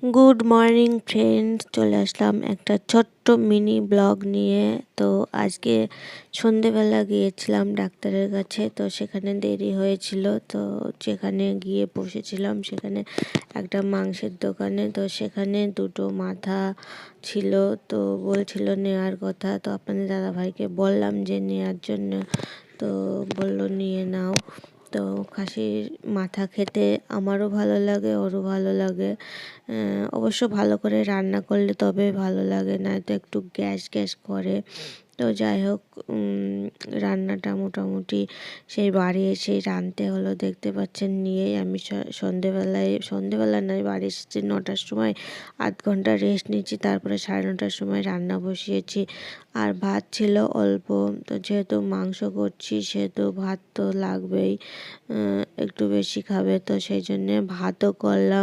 Good morning friends, চলে আসলাম একটা ছোট্ট মিনি ব্লগ নিয়ে। তো আজকে সন্ধেবেলা গিয়েছিলাম ডাক্তারের কাছে, তো সেখানে দেরি হয়েছিল। তো যেখানে গিয়ে বসেছিলাম সেখানে একটা মাংসের দোকানে, তো সেখানে দুটো মাথা ছিল, তো বলছিল নেওয়ার কথা। তো আপনাদের দাদাভাইকে বললাম যে নেওয়ার জন্য, তো বললো নিয়ে নাও। তো খাসির মাথা খেতে আমারও ভালো লাগে, ওরও ভালো লাগে। অবশ্য ভালো করে রান্না করলে তবে ভালো লাগে, নয়তো একটু গ্যাস গ্যাস করে। তো যাই হোক, রান্নাটা মোটামুটি সেই বাড়ি এসে রাঁধতে হলো। দেখতে পাচ্ছেন, নিয়েই আমি সন্ধেবেলা নয়, বাড়ি এসেছি 9টার সময়। 8 ঘন্টা রেস্ট নিয়েছি, তারপরে 9:30টার সময় রান্না বসিয়েছি। আর ভাত ছিল অল্প, তো যেহেতু মাংস করছি সেহেতু ভাত তো লাগবেই, একটু বেশি খাবে, তো সেই জন্যে ভাতও করলাম।